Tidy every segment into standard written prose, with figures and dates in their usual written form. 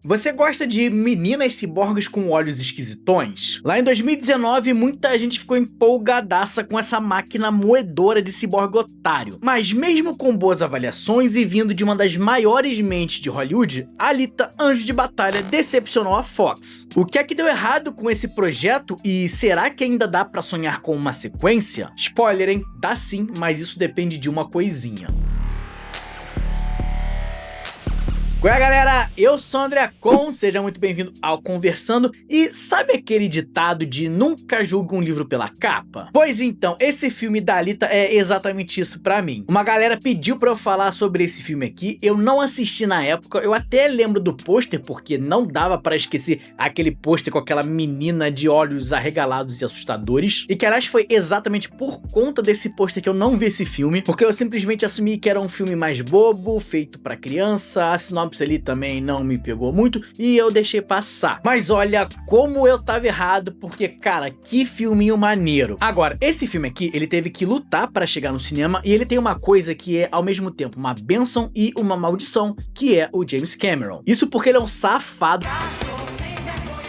Você gosta de meninas ciborgues com olhos esquisitões? Lá em 2019, muita gente ficou empolgadaça com essa máquina moedora de ciborgue otário. Mas mesmo com boas avaliações e vindo de uma das maiores mentes de Hollywood, Alita: Anjo de Batalha decepcionou a Fox. O que é que deu errado com esse projeto e será que ainda dá pra sonhar com uma sequência? Spoiler, hein? Dá sim, mas isso depende de uma coisinha. Qual é, galera? Eu sou o André Con, seja muito bem-vindo ao Conversando. E sabe aquele ditado de nunca julgue um livro pela capa? Pois então, esse filme da Alita é exatamente isso pra mim. Uma galera pediu pra eu falar sobre esse filme aqui, eu não assisti na época, eu até lembro do pôster, porque não dava pra esquecer aquele pôster com aquela menina de olhos arregalados e assustadores. E que, aliás, foi exatamente por conta desse pôster que eu não vi esse filme, porque eu simplesmente assumi que era um filme mais bobo, feito pra criança, a sinopse ali também não me pegou muito e eu deixei passar. Mas olha como eu tava errado, porque cara, que filminho maneiro. Agora, esse filme aqui, ele teve que lutar para chegar no cinema e ele tem uma coisa que é ao mesmo tempo uma bênção e uma maldição, que é o James Cameron. Isso porque ele é um safado,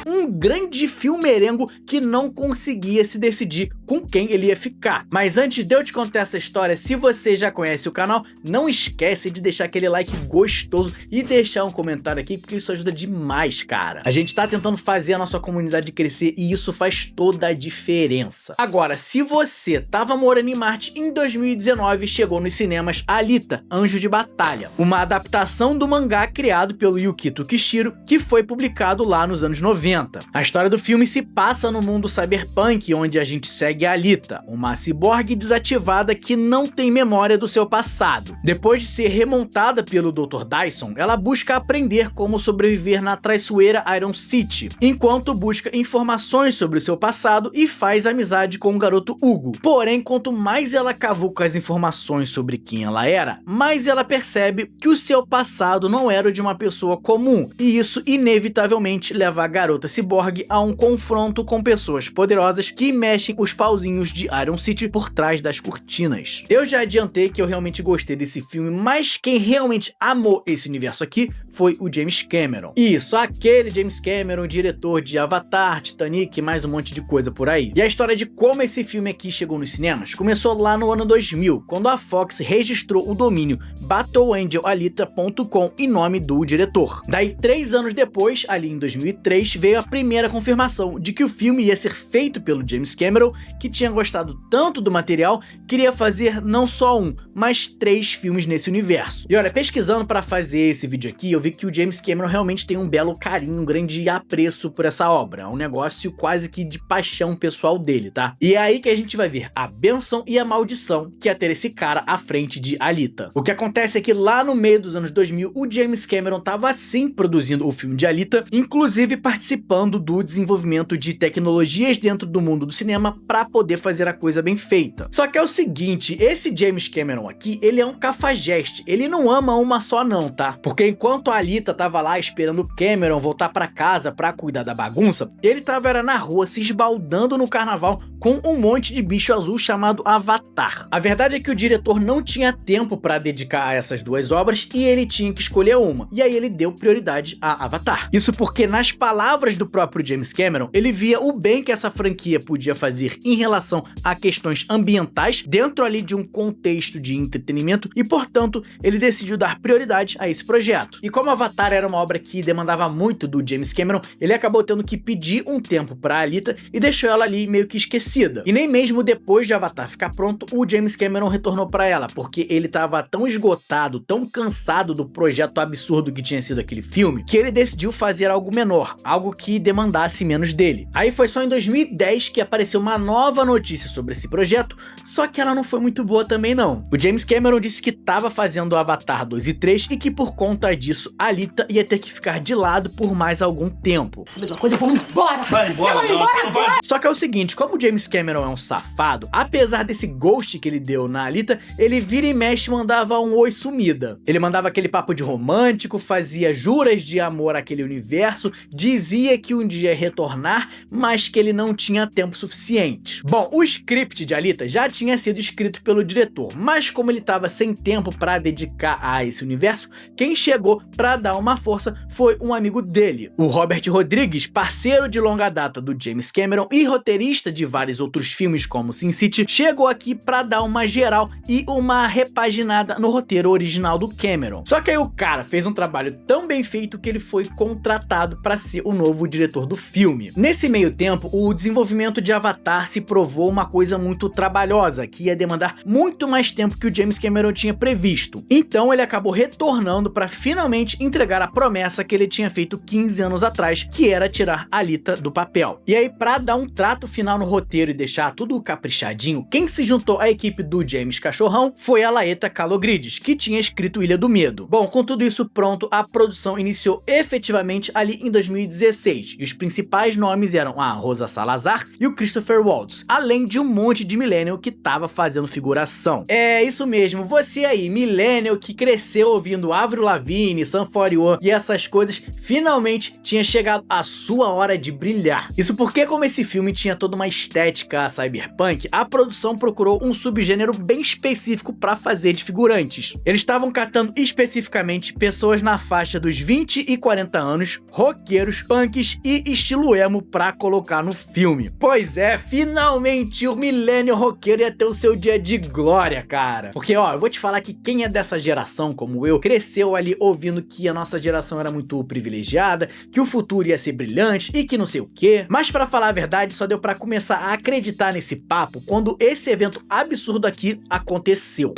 um grande filmerengo que não conseguia se decidir com quem ele ia ficar. Mas antes de eu te contar essa história, se você já conhece o canal, não esquece de deixar aquele like gostoso e deixar um comentário aqui, porque isso ajuda demais, cara. A gente tá tentando fazer a nossa comunidade crescer e isso faz toda a diferença. Agora, se você tava morando em Marte em 2019, chegou nos cinemas Alita: Anjo de Batalha, uma adaptação do mangá criado pelo Yukito Kishiro, que foi publicado lá nos anos 90. A história do filme se passa no mundo cyberpunk, onde a gente segue a Alita, uma ciborgue desativada que não tem memória do seu passado. Depois de ser remontada pelo Dr. Dyson, ela busca aprender como sobreviver na traiçoeira Iron City, enquanto busca informações sobre o seu passado e faz amizade com o garoto Hugo. Porém, quanto mais ela cavuca as informações sobre quem ela era, mais ela percebe que o seu passado não era o de uma pessoa comum, e isso inevitavelmente leva a garota ciborgue a um confronto com pessoas poderosas que mexem os pauzinhos de Iron City por trás das cortinas. Eu já adiantei que eu realmente gostei desse filme, mas quem realmente amou esse universo aqui foi o James Cameron. Isso, aquele James Cameron, diretor de Avatar, Titanic e mais um monte de coisa por aí. E a história de como esse filme aqui chegou nos cinemas começou lá no ano 2000, quando a Fox registrou o domínio battleangelalita.com em nome do diretor. Daí, 3 anos depois, ali em 2003, veio a primeira confirmação de que o filme ia ser feito pelo James Cameron, que tinha gostado tanto do material, queria fazer não só um, mas 3 filmes nesse universo. E olha, pesquisando para fazer esse vídeo aqui, eu vi que o James Cameron realmente tem um belo carinho, um grande apreço por essa obra, é um negócio quase que de paixão pessoal dele, tá? E é aí que a gente vai ver a bênção e a maldição que é ter esse cara à frente de Alita. O que acontece é que lá no meio dos anos 2000, o James Cameron tava sim produzindo o filme de Alita, inclusive participando do desenvolvimento de tecnologias dentro do mundo do cinema para poder fazer a coisa bem feita. Só que é o seguinte, esse James Cameron aqui, ele é um cafajeste, ele não ama uma só não, tá? Porque enquanto a Alita tava lá esperando o Cameron voltar para casa para cuidar da bagunça, ele tava na rua se esbaldando no carnaval com um monte de bicho azul chamado Avatar. A verdade é que o diretor não tinha tempo para dedicar a essas 2 obras e ele tinha que escolher uma, e aí ele deu prioridade a Avatar. Isso porque, nas palavras do próprio James Cameron, ele via o bem que essa franquia podia fazer em relação a questões ambientais dentro ali de um contexto de entretenimento e, portanto, ele decidiu dar prioridade a esse projeto. E como Avatar era uma obra que demandava muito do James Cameron, ele acabou tendo que pedir um tempo para Alita e deixou ela ali meio que esquecida. E nem mesmo depois de Avatar ficar pronto, o James Cameron retornou para ela, porque ele estava tão esgotado, tão cansado do projeto absurdo que tinha sido aquele filme, que ele decidiu fazer algo menor, algo que demandasse menos dele. Aí foi só em 2010 que apareceu uma nova notícia sobre esse projeto, só que ela não foi muito boa também não. O James Cameron disse que estava fazendo o Avatar 2 e 3 e que por conta disso, Alita ia ter que ficar de lado por mais algum tempo. Sabe de uma coisa? Vamos embora! Vai embora, Vamos embora agora! Só que é o seguinte, como o James Cameron é um safado, apesar desse ghost que ele deu na Alita, ele vira e mexe e mandava um oi sumida. Ele mandava aquele papo de romântico, fazia juras de amor àquele universo, dizia que um dia ia retornar, mas que ele não tinha tempo suficiente. seguinte. Bom, o script de Alita já tinha sido escrito pelo diretor, mas como ele estava sem tempo para dedicar a esse universo, quem chegou para dar uma força foi um amigo dele, o Robert Rodrigues, parceiro de longa data do James Cameron e roteirista de vários outros filmes como Sin City, chegou aqui para dar uma geral e uma repaginada no roteiro original do Cameron. Só que aí o cara fez um trabalho tão bem feito que ele foi contratado para ser o novo diretor do filme. Nesse meio tempo, o desenvolvimento de Avatar se provou uma coisa muito trabalhosa, que ia demandar muito mais tempo que o James Cameron tinha previsto. Então ele acabou retornando para finalmente entregar a promessa que ele tinha feito 15 anos atrás, que era tirar Alita do papel. E aí, para dar um trato final no roteiro e deixar tudo caprichadinho, quem se juntou à equipe do James Cachorrão foi a Laeta Kalogridis, que tinha escrito Ilha do Medo. Bom, com tudo isso pronto, a produção iniciou efetivamente ali em 2016, e os principais nomes eram a Rosa Salazar e o Christopher Waltz, além de um monte de millennial que tava fazendo figuração. É isso mesmo, você aí, millennial que cresceu ouvindo Avril Lavigne, Sum 41 e essas coisas, finalmente tinha chegado a sua hora de brilhar. Isso porque, como esse filme tinha toda uma estética cyberpunk, a produção procurou um subgênero bem específico para fazer de figurantes. Eles estavam catando especificamente pessoas na faixa dos 20 e 40 anos, roqueiros, punks e estilo emo pra colocar no filme. Pois é, finalmente o millennial roqueiro ia ter o seu dia de glória, cara. Porque, ó, eu vou te falar que quem é dessa geração, como eu, cresceu ali ouvindo que a nossa geração era muito privilegiada, que o futuro ia ser brilhante e que não sei o quê. Mas pra falar a verdade, só deu pra começar a acreditar nesse papo quando esse evento absurdo aqui aconteceu.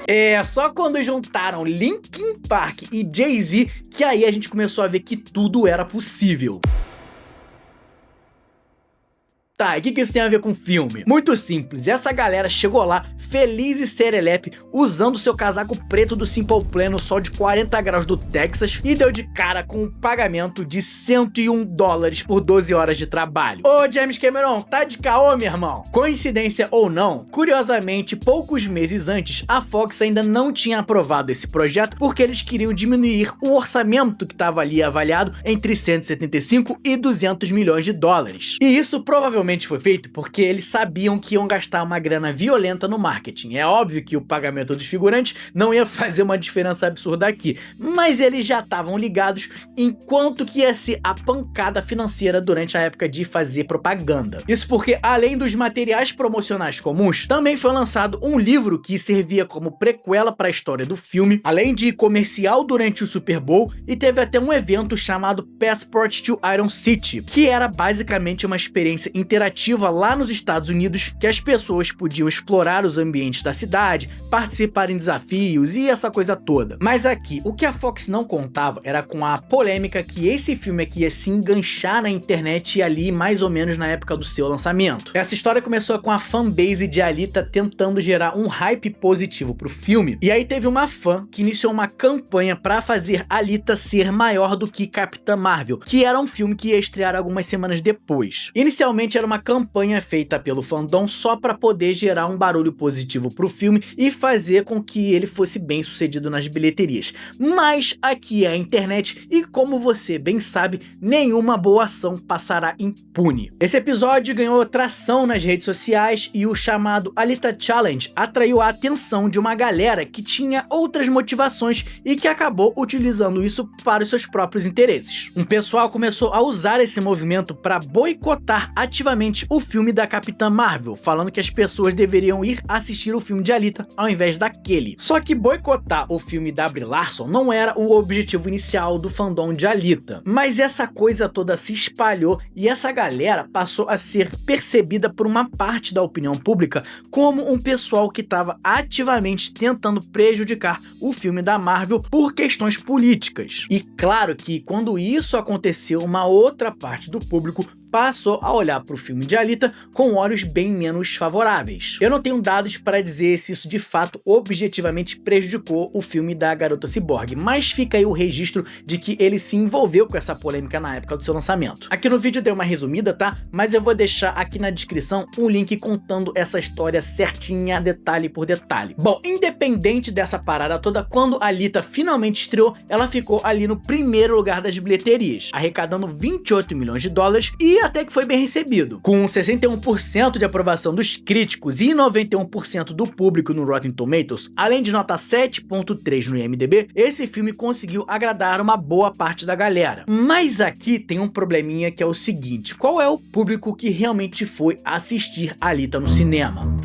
É só quando juntaram Linkin Park e Jay-Z que aí a gente começou a ver que tudo era possível. Tá, e o que isso tem a ver com o filme? Muito simples, essa galera chegou lá, feliz e serelepe, usando seu casaco preto do Simple Plan no sol de 40 graus do Texas e deu de cara com um pagamento de $101 por 12 horas de trabalho. Ô James Cameron, tá de caô, meu irmão? Coincidência ou não, curiosamente, poucos meses antes, a Fox ainda não tinha aprovado esse projeto porque eles queriam diminuir o orçamento que estava ali avaliado entre 175 e 200 milhões de dólares. E isso provavelmente foi feito porque eles sabiam que iam gastar uma grana violenta no marketing. É óbvio que o pagamento dos figurantes não ia fazer uma diferença absurda aqui, mas eles já estavam ligados em quanto que ia ser a pancada financeira durante a época de fazer propaganda. Isso porque, além dos materiais promocionais comuns, também foi lançado um livro que servia como prequela para a história do filme, além de comercial durante o Super Bowl, e teve até um evento chamado Passport to Iron City, que era basicamente uma experiência interativa lá nos Estados Unidos, que as pessoas podiam explorar os ambientes da cidade, participar em desafios e essa coisa toda. Mas aqui, o que a Fox não contava era com a polêmica que esse filme aqui ia se enganchar na internet ali mais ou menos na época do seu lançamento. Essa história começou com a fanbase de Alita tentando gerar um hype positivo pro filme, e aí teve uma fã que iniciou uma campanha para fazer Alita ser maior do que Capitã Marvel, que era um filme que ia estrear algumas semanas depois. Inicialmente era uma campanha feita pelo fandom só para poder gerar um barulho positivo pro filme e fazer com que ele fosse bem sucedido nas bilheterias. Mas aqui é a internet e, como você bem sabe, nenhuma boa ação passará impune. Esse episódio ganhou tração nas redes sociais e o chamado Alita Challenge atraiu a atenção de uma galera que tinha outras motivações e que acabou utilizando isso para os seus próprios interesses. Um pessoal começou a usar esse movimento para boicotar ativamente o filme da Capitã Marvel, falando que as pessoas deveriam ir assistir o filme de Alita ao invés daquele. Só que boicotar o filme da Brie Larson não era o objetivo inicial do fandom de Alita. Mas essa coisa toda se espalhou e essa galera passou a ser percebida por uma parte da opinião pública como um pessoal que estava ativamente tentando prejudicar o filme da Marvel por questões políticas. E claro que quando isso aconteceu, uma outra parte do público passou a olhar pro filme de Alita com olhos bem menos favoráveis. Eu não tenho dados para dizer se isso de fato objetivamente prejudicou o filme da Garota Ciborgue, mas fica aí o registro de que ele se envolveu com essa polêmica na época do seu lançamento. Aqui no vídeo eu dei uma resumida, tá? Mas eu vou deixar aqui na descrição um link contando essa história certinha, detalhe por detalhe. Bom, independente dessa parada toda, quando a Alita finalmente estreou, ela ficou ali no primeiro lugar das bilheterias, arrecadando 28 milhões de dólares e até que foi bem recebido. Com 61% de aprovação dos críticos e 91% do público no Rotten Tomatoes, além de nota 7.3 no IMDb, esse filme conseguiu agradar uma boa parte da galera. Mas aqui tem um probleminha que é o seguinte: qual é o público que realmente foi assistir Alita no cinema?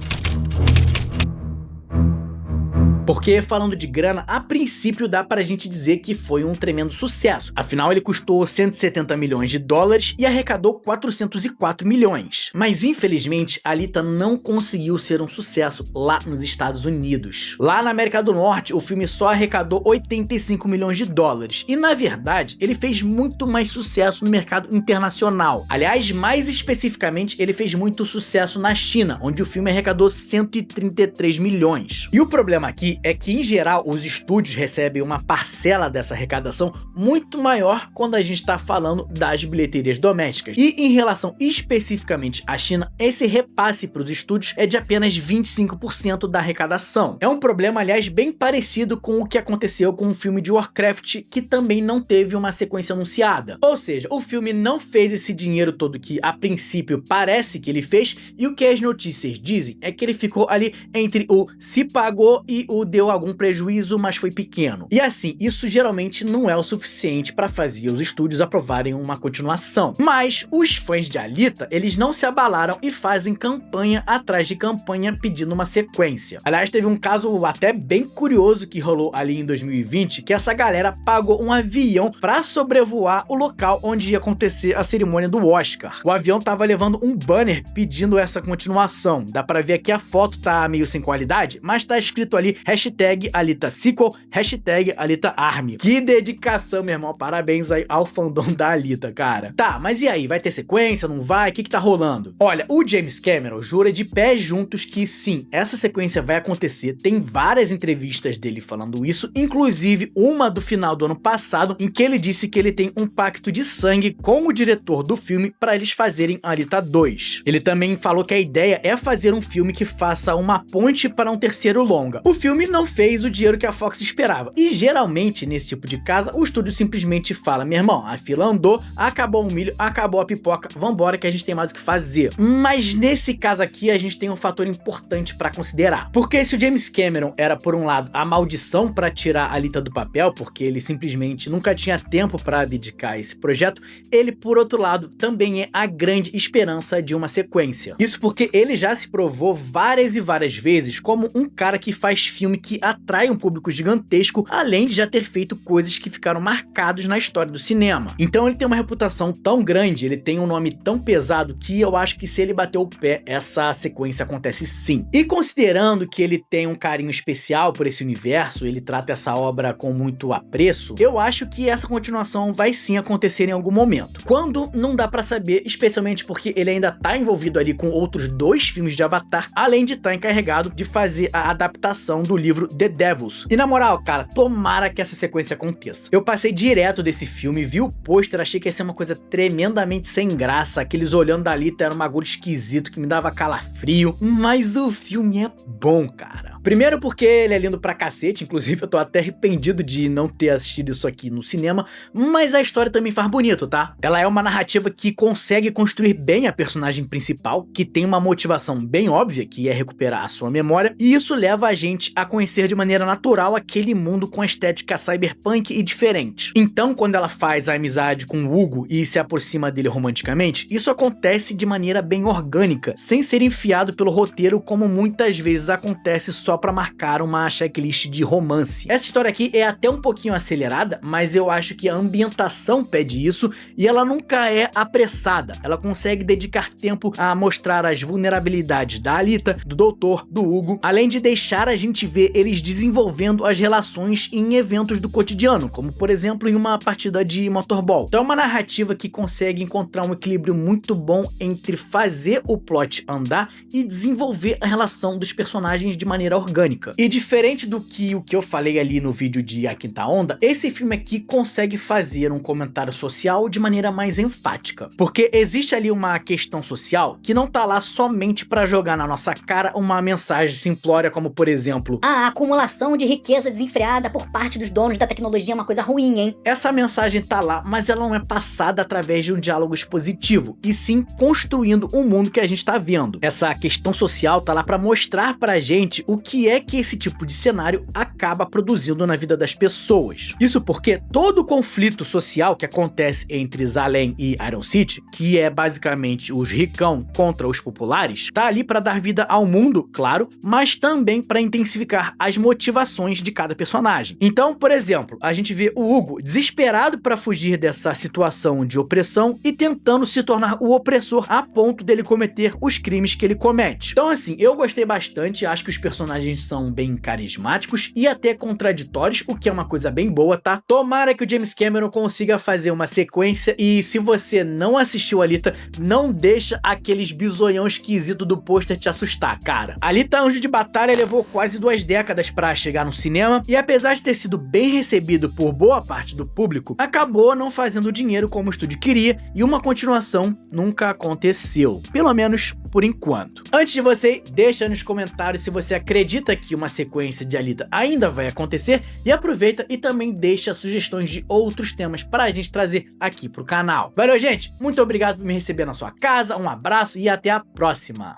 Porque, falando de grana, a princípio dá pra gente dizer que foi um tremendo sucesso. Afinal, ele custou 170 milhões de dólares e arrecadou 404 milhões. Mas, infelizmente, Alita não conseguiu ser um sucesso lá nos Estados Unidos. Lá na América do Norte, o filme só arrecadou 85 milhões de dólares. E, na verdade, ele fez muito mais sucesso no mercado internacional. Aliás, mais especificamente, ele fez muito sucesso na China, onde o filme arrecadou 133 milhões. E o problema aqui é que, em geral, os estúdios recebem uma parcela dessa arrecadação muito maior quando a gente está falando das bilheterias domésticas. E em relação especificamente à China, esse repasse para os estúdios é de apenas 25% da arrecadação. É um problema, aliás, bem parecido com o que aconteceu com o filme de Warcraft, que também não teve uma sequência anunciada. Ou seja, o filme não fez esse dinheiro todo que, a princípio, parece que ele fez, e o que as notícias dizem é que ele ficou ali entre o se pagou e o deu algum prejuízo, mas foi pequeno. E assim, isso geralmente não é o suficiente para fazer os estúdios aprovarem uma continuação. Mas os fãs de Alita, eles não se abalaram e fazem campanha atrás de campanha pedindo uma sequência. Aliás, teve um caso até bem curioso que rolou ali em 2020, que essa galera pagou um avião para sobrevoar o local onde ia acontecer a cerimônia do Oscar. O avião tava levando um banner pedindo essa continuação. Dá para ver aqui a foto, tá meio sem qualidade, mas tá escrito ali hashtag Alita Sequel, hashtag Alita Army. Que dedicação, meu irmão. Parabéns aí ao fandom da Alita, cara. Tá, mas e aí? Vai ter sequência? Não vai? O que tá rolando? Olha, o James Cameron jura de pés juntos que sim, essa sequência vai acontecer. Tem várias entrevistas dele falando isso, inclusive uma do final do ano passado, em que ele disse que ele tem um pacto de sangue com o diretor do filme para eles fazerem Alita 2. Ele também falou que a ideia é fazer um filme que faça uma ponte para um terceiro longa. O filme não fez o dinheiro que a Fox esperava. E geralmente, nesse tipo de casa, o estúdio simplesmente fala: meu irmão, a fila andou, acabou o milho, acabou a pipoca, vambora que a gente tem mais o que fazer. Mas nesse caso aqui, a gente tem um fator importante pra considerar. Porque se o James Cameron era, por um lado, a maldição pra tirar a Alita do papel, porque ele simplesmente nunca tinha tempo pra dedicar a esse projeto, ele, por outro lado, também é a grande esperança de uma sequência. Isso porque ele já se provou várias e várias vezes como um cara que faz filme que atrai um público gigantesco, além de já ter feito coisas que ficaram marcados na história do cinema. Então ele tem uma reputação tão grande, ele tem um nome tão pesado, que eu acho que se ele bater o pé, essa sequência acontece sim. E considerando que ele tem um carinho especial por esse universo, ele trata essa obra com muito apreço, eu acho que essa continuação vai sim acontecer em algum momento. Quando, não dá pra saber, especialmente porque ele ainda tá envolvido ali com outros 2 filmes de Avatar, além de estar encarregado de fazer a adaptação do livro The Devils. E na moral, cara, tomara que essa sequência aconteça. Eu passei direto desse filme, vi o pôster, achei que ia ser uma coisa tremendamente sem graça, aqueles olhando da Alita era um bagulho esquisito que me dava calafrio, mas o filme é bom, cara. Primeiro porque ele é lindo pra cacete, inclusive eu tô até arrependido de não ter assistido isso aqui no cinema, mas a história também faz bonito, tá? Ela é uma narrativa que consegue construir bem a personagem principal, que tem uma motivação bem óbvia, que é recuperar a sua memória, e isso leva a gente a conhecer de maneira natural aquele mundo com estética cyberpunk e diferente. Então, quando ela faz a amizade com o Hugo e se aproxima dele romanticamente, isso acontece de maneira bem orgânica, sem ser enfiado pelo roteiro como muitas vezes acontece só só pra marcar uma checklist de romance. Essa história aqui é até um pouquinho acelerada, mas eu acho que a ambientação pede isso e ela nunca é apressada. Ela consegue dedicar tempo a mostrar as vulnerabilidades da Alita, do Doutor, do Hugo, além de deixar a gente ver eles desenvolvendo as relações em eventos do cotidiano, como por exemplo em uma partida de motorball. Então é uma narrativa que consegue encontrar um equilíbrio muito bom entre fazer o plot andar e desenvolver a relação dos personagens de maneira orgânica. E diferente do que eu falei ali no vídeo de A Quinta Onda, esse filme aqui consegue fazer um comentário social de maneira mais enfática, porque existe ali uma questão social que não tá lá somente pra jogar na nossa cara uma mensagem simplória como, por exemplo, a acumulação de riqueza desenfreada por parte dos donos da tecnologia é uma coisa ruim, hein? Essa mensagem tá lá, mas ela não é passada através de um diálogo expositivo, e sim construindo o mundo que a gente tá vendo. Essa questão social tá lá pra mostrar pra gente o que é que esse tipo de cenário acaba produzindo na vida das pessoas. Isso porque todo o conflito social que acontece entre Zalem e Iron City, que é basicamente os ricão contra os populares, tá ali pra dar vida ao mundo, claro, mas também pra intensificar as motivações de cada personagem. Então, por exemplo, a gente vê o Hugo desesperado pra fugir dessa situação de opressão e tentando se tornar o opressor a ponto dele cometer os crimes que ele comete. Então assim, eu gostei bastante, acho que os personagens são bem carismáticos e até contraditórios, o que é uma coisa bem boa, tá? Tomara que o James Cameron consiga fazer uma sequência, e se você não assistiu Alita, não deixa aqueles bizoião esquisito do pôster te assustar, cara. Alita Anjo de Batalha levou quase 2 décadas pra chegar no cinema, e apesar de ter sido bem recebido por boa parte do público, acabou não fazendo dinheiro como o estúdio queria, e uma continuação nunca aconteceu, pelo menos por enquanto. Antes de você, deixa nos comentários se você acredita que uma sequência de Alita ainda vai acontecer, e aproveita e também deixa sugestões de outros temas pra gente trazer aqui pro canal. Valeu, gente! Muito obrigado por me receber na sua casa, um abraço e até a próxima!